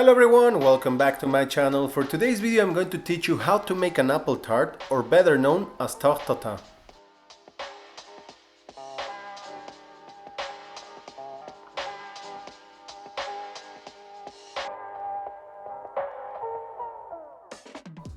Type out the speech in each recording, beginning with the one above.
Hello everyone, welcome back to my channel. For today's video I'm going to teach you how to make an apple tart, or better known as Tarte Tatin.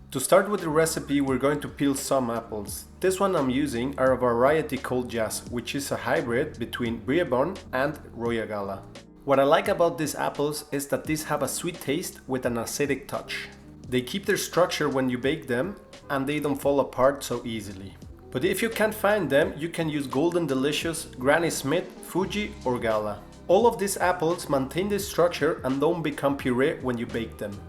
To start with the recipe, we're going to peel some apples. This one I'm using are a variety called Jazz, which is a hybrid between Braeburn and Royal Gala. What I like about these apples is that these have a sweet taste with an acidic touch. They keep their structure when you bake them and they don't fall apart so easily. But if you can't find them, you can use Golden Delicious, Granny Smith, Fuji or Gala. All of these apples maintain this structure and don't become puree when you bake them.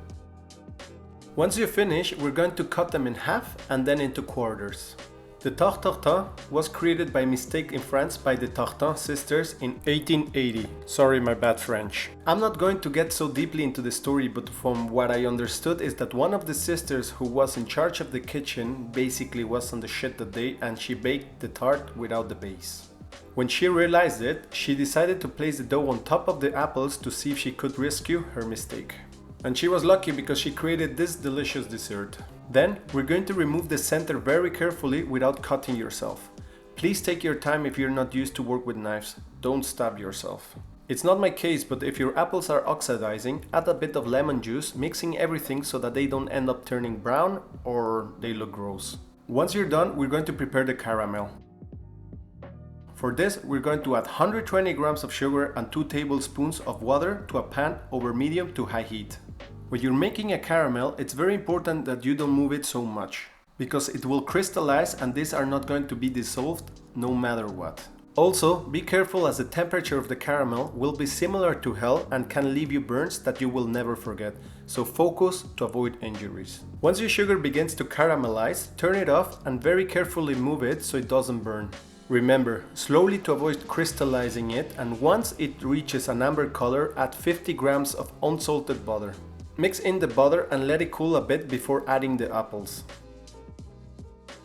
Once you finish, we're going to cut them in half and then into quarters. The Tarte Tatin was created by mistake in France by the Tatin sisters in 1880. Sorry, my bad French. I'm not going to get so deeply into the story, but from what I understood is that one of the sisters who was in charge of the kitchen basically was on the shit that day and she baked the tart without the base. When she realized it, she decided to place the dough on top of the apples to see if she could rescue her mistake. And she was lucky because she created this delicious dessert. Then we're going to remove the center very carefully without cutting yourself. Please take your time if you're not used to work with knives. Don't stab yourself. It's not my case, but if your apples are oxidizing, add a bit of lemon juice, mixing everything so that they don't end up turning brown or they look gross. Once you're done, we're going to prepare the caramel. For this, we're going to add 120 grams of sugar and 2 tablespoons of water to a pan over medium to high heat. When you're making a caramel, it's very important that you don't move it so much, because it will crystallize and these are not going to be dissolved no matter what. Also, be careful as the temperature of the caramel will be similar to hell and can leave you burns that you will never forget, so focus to avoid injuries. Once your sugar begins to caramelize, turn it off and very carefully move it so it doesn't burn. Remember, slowly to avoid crystallizing it, and once it reaches an amber color, add 50 grams of unsalted butter. Mix in the butter and let it cool a bit before adding the apples.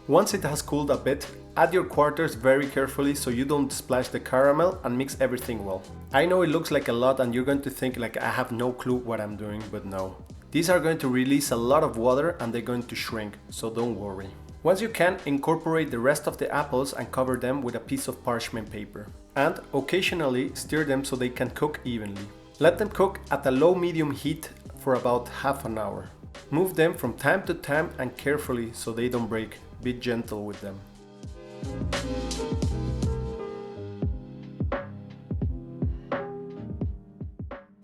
Once it has cooled a bit, add your quarters very carefully so you don't splash the caramel and mix everything well. I know it looks like a lot and you're going to think like I have no clue what I'm doing, but no. These are going to release a lot of water and they're going to shrink, so don't worry. Once you can, incorporate the rest of the apples and cover them with a piece of parchment paper. And occasionally stir them so they can cook evenly. Let them cook at a low-medium heat for about half an hour. Move them from time to time and carefully so they don't break. Be gentle with them.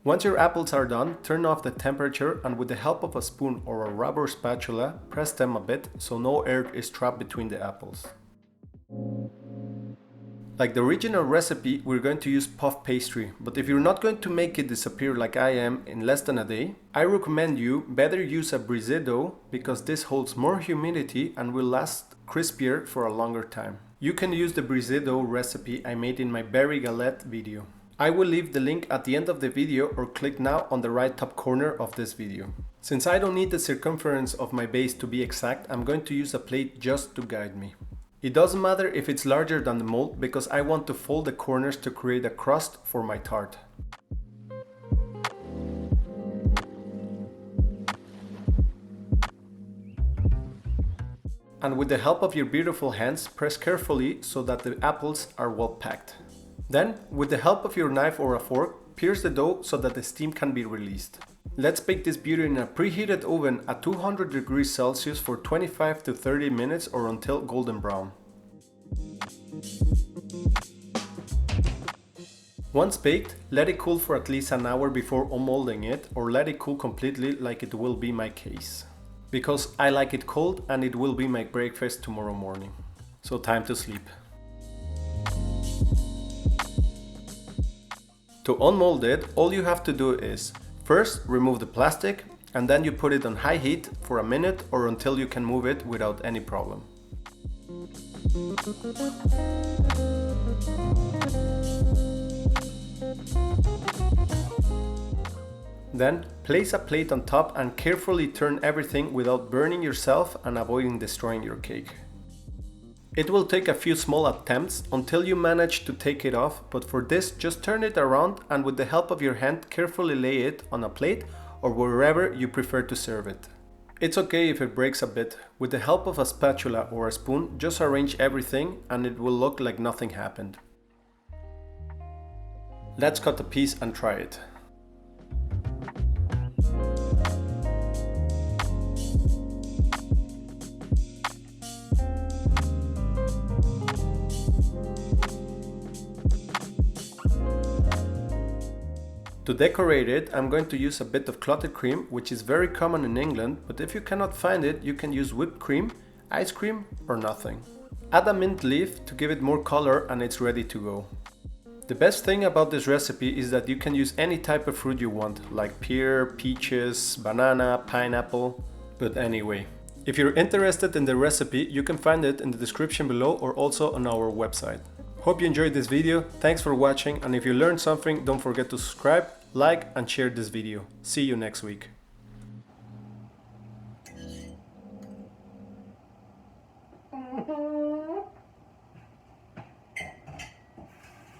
Once your apples are done, turn off the temperature and with the help of a spoon or a rubber spatula, press them a bit so no air is trapped between the apples. Like the original recipe, we're going to use puff pastry, but if you're not going to make it disappear like I am in less than a day, I recommend you better use a Brisée dough because this holds more humidity and will last crispier for a longer time. You can use the Brisée dough recipe I made in my berry galette video. I will leave the link at the end of the video or click now on the right top corner of this video. Since I don't need the circumference of my base to be exact, I'm going to use a plate just to guide me. It doesn't matter if it's larger than the mold because I want to fold the corners to create a crust for my tart. And with the help of your beautiful hands, press carefully so that the apples are well packed. Then, with the help of your knife or a fork, pierce the dough so that the steam can be released. Let's bake this beauty in a preheated oven at 200 degrees Celsius for 25 to 30 minutes or until golden brown. Once baked, let it cool for at least an hour before unmolding it, or let it cool completely like it will be my case. Because I like it cold and it will be my breakfast tomorrow morning. So time to sleep. To unmold it, all you have to do is first remove the plastic and then you put it on high heat for a minute or until you can move it without any problem. Then place a plate on top and carefully turn everything without burning yourself and avoiding destroying your cake. It will take a few small attempts until you manage to take it off, but for this just turn it around and with the help of your hand carefully lay it on a plate or wherever you prefer to serve it. It's okay if it breaks a bit. With the help of a spatula or a spoon, just arrange everything and it will look like nothing happened. Let's cut a piece and try it. To decorate it, I'm going to use a bit of clotted cream, which is very common in England, but if you cannot find it, you can use whipped cream, ice cream, or nothing. Add a mint leaf to give it more color and it's ready to go. The best thing about this recipe is that you can use any type of fruit you want, like pear, peaches, banana, pineapple. But anyway, if you're interested in the recipe, you can find it in the description below or also on our website. Hope you enjoyed this video, thanks for watching, and if you learned something, don't forget to subscribe, like and share this video. See you next week.